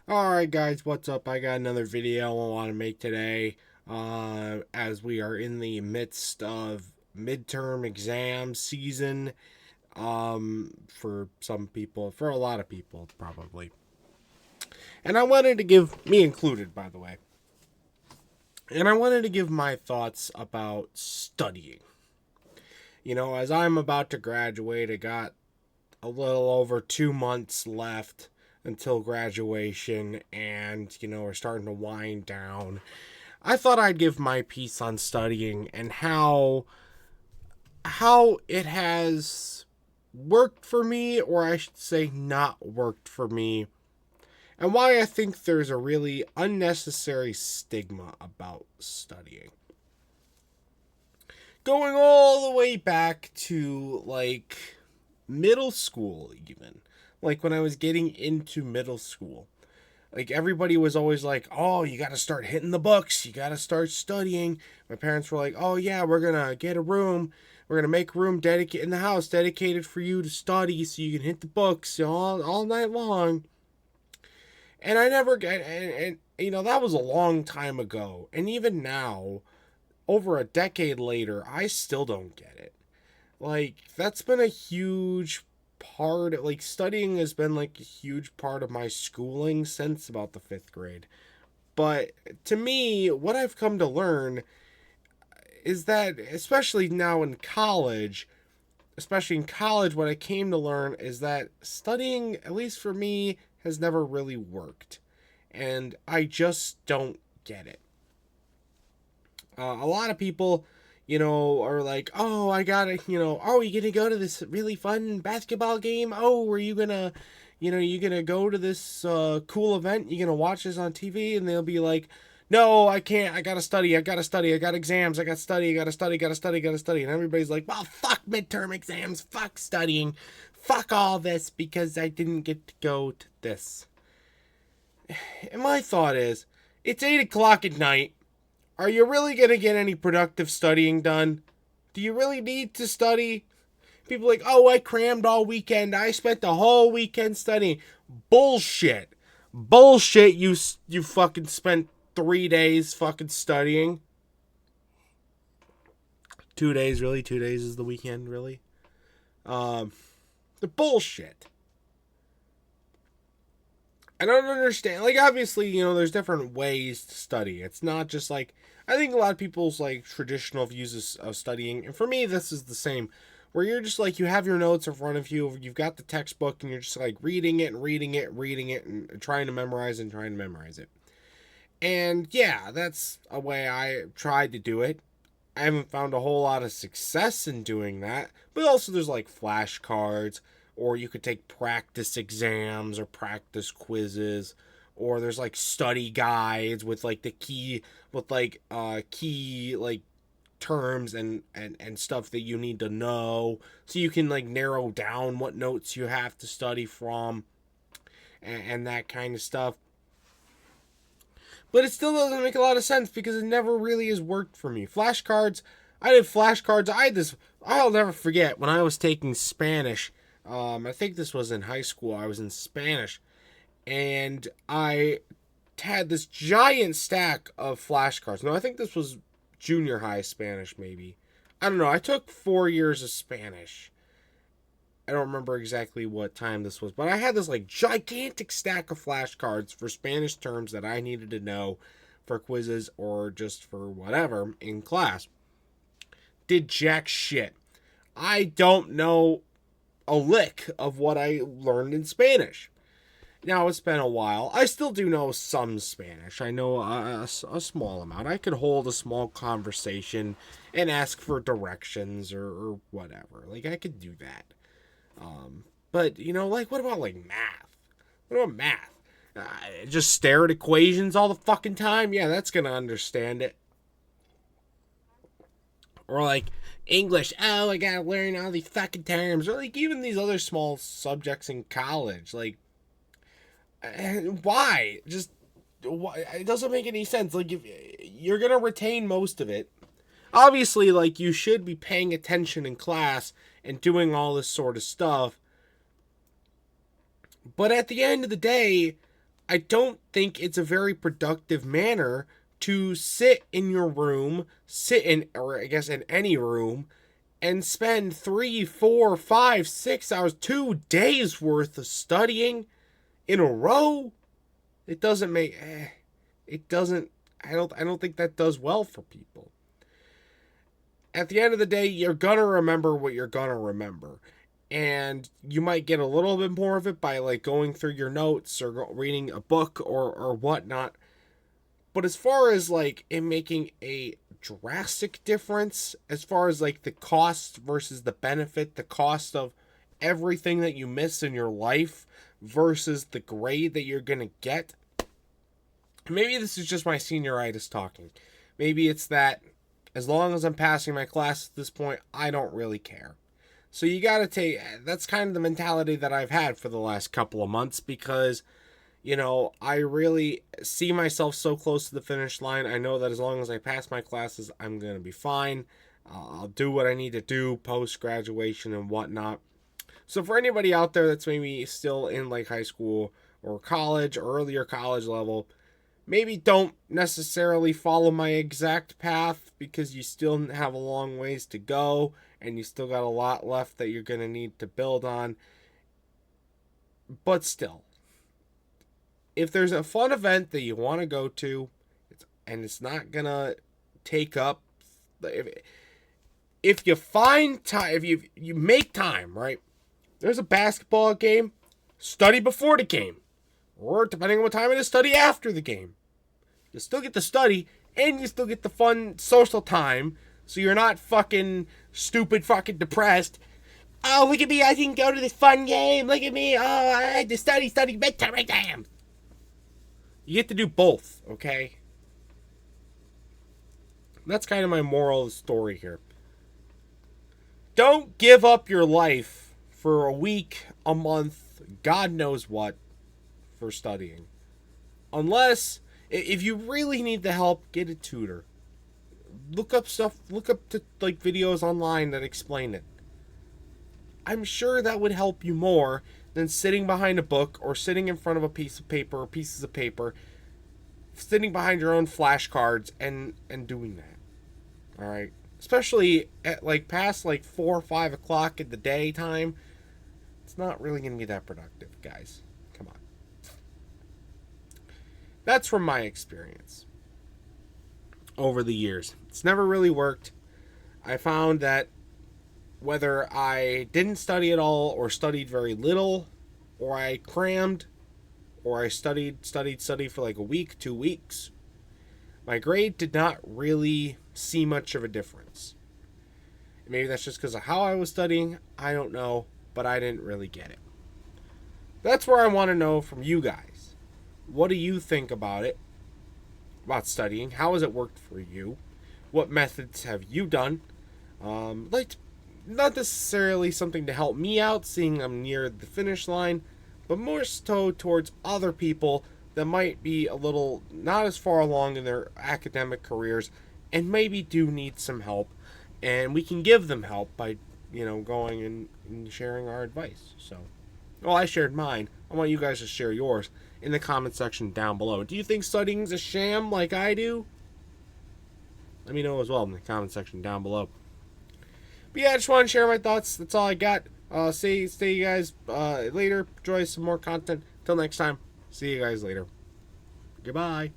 Alright guys, what's up? I got another video I want to make today. As we are in the midst of midterm exam season. For some people, for a lot of people probably. And I wanted to give, me included by the way, and I wanted to give my thoughts about studying. As I'm about to graduate, I got a little over 2 months left until graduation, and we're starting to wind down. I thought I'd give my piece on studying and how it has worked for me, or I should say not worked for me, and why I think there's a really unnecessary stigma about studying. Going all the way back to like middle school, even. Like when I was getting into middle school. Like everybody was always like, "Oh, you got to start hitting the books. You got to start studying." My parents were like, "Oh yeah, we're going to get a room. We're going to make a room dedicated in the house dedicated for you to study so you can hit the books all night long." And I never get and that was a long time ago. And even now, over a decade later, I still don't get it. Like that's been a huge part, like studying has been like a huge part of my schooling since about the 5th grade. But to me, what I've come to learn is that, especially in college, what I came to learn is that studying, at least for me, has never really worked. And I just don't get it. A lot of people, are like, "Oh, I gotta, oh, you gonna go to this really fun basketball game? Oh, are you gonna, you gonna go to this cool event? You gonna watch this on TV?" And they'll be like, "No, I can't. I gotta study. I gotta study. I got exams. I gotta study. I gotta study. Gotta study. Gotta study." And everybody's like, "Well, fuck midterm exams. Fuck studying. Fuck all this because I didn't get to go to this." And my thought is, it's 8 o'clock at night. Are you really going to get any productive studying done? Do you really need to study? People are like, "Oh, I crammed all weekend. I spent the whole weekend studying." Bullshit. Bullshit. You fucking spent 3 days fucking studying. 2 days, really? 2 days is the weekend, really? The bullshit. I don't understand. Like, obviously, there's different ways to study. It's not just like, I think a lot of people's like traditional views of studying, and for me, this is the same, where you're just like, you have your notes in front of you, you've got the textbook, and you're just like reading it and reading it, and reading it, and trying to memorize and trying to memorize it. And yeah, that's a way I tried to do it. I haven't found a whole lot of success in doing that, but also there's like flashcards, or you could take practice exams or practice quizzes, or there's like study guides with like the key with like key like terms and stuff that you need to know, so you can like narrow down what notes you have to study from, and that kind of stuff. But it still doesn't make a lot of sense because it never really has worked for me. Flashcards, I did flashcards. I had this, I'll never forget when I was taking Spanish. I think this was in high school. I was in Spanish, and I had this giant stack of flashcards. No, I think this was junior high Spanish, maybe. I don't know. I took 4 years of Spanish. I don't remember exactly what time this was, but I had this like gigantic stack of flashcards for Spanish terms that I needed to know for quizzes or just for whatever in class. Did jack shit. I don't know a lick of what I learned in Spanish. Now, it's been a while. I still do know some Spanish. I know a small amount. I could hold a small conversation and ask for directions or whatever. Like, I could do that. But, like, what about, like, math? What about math? Just stare at equations all the fucking time? Yeah, that's gonna understand it. Or, like, English. "Oh, I gotta learn all these fucking terms." Or, like, even these other small subjects in college. Like, why? Just, why? It doesn't make any sense. Like, if you're gonna retain most of it, obviously, like, you should be paying attention in class and doing all this sort of stuff. But at the end of the day, I don't think it's a very productive manner to sit in your room, or I guess in any room, and spend 3, 4, 5, 6 hours, 2 days worth of studying in a row. It doesn't make, it doesn't, I don't think that does well for people. At the end of the day, you're gonna remember what you're gonna remember. And you might get a little bit more of it by like going through your notes or reading a book or whatnot. But as far as like it making a drastic difference, as far as like the cost versus the benefit, the cost of everything that you miss in your life versus the grade that you're gonna get. Maybe this is just my senioritis talking. Maybe it's that as long as I'm passing my class at this point, I don't really care. So you gotta take, that's kind of the mentality that I've had for the last couple of months because, you know, I really see myself so close to the finish line. I know that as long as I pass my classes, I'm gonna be fine. I'll do what I need to do post-graduation and whatnot. So for anybody out there that's maybe still in like high school or college or earlier college level, maybe don't necessarily follow my exact path because you still have a long ways to go and you still got a lot left that you're going to need to build on. But still, if there's a fun event that you want to go to and it's not going to take up, if you find time, if you make time, right? There's a basketball game, study before the game. Or, depending on what time it is, study after the game. You still get to study, and you still get the fun social time, so you're not fucking stupid fucking depressed. Oh, look at me, I didn't go to this fun game. Look at me, oh, I had to study midterm exams. You get to do both, okay? That's kind of my moral of the story here. Don't give up your life for a week, a month, God knows what, for studying. Unless, if you really need the help, get a tutor. Look up like videos online that explain it. I'm sure that would help you more than sitting behind a book or sitting in front of a piece of paper or pieces of paper, sitting behind your own flashcards and doing that. All right? Especially at like past like 4 or 5 o'clock in the daytime, it's not really going to be that productive, guys. Come on. That's from my experience over the years. It's never really worked. I found that whether I didn't study at all or studied very little, or I crammed, or I studied for like a week, 2 weeks, my grade did not really see much of a difference. Maybe that's just because of how I was studying. I don't know, but I didn't really get it. That's where I want to know from you guys. What do you think about it? About studying? How has it worked for you? What methods have you done? Like, not necessarily something to help me out, seeing I'm near the finish line, but more so towards other people that might be a little not as far along in their academic careers and maybe do need some help. And we can give them help by, going and sharing our advice. So, well, I shared mine. I want you guys to share yours in the comment section down below. Do you think studying's a sham like I do? Let me know as well in the comment section down below. But yeah, I just want to share my thoughts. That's all I got. See you guys later. Enjoy some more content. Till next time. See you guys later. Goodbye.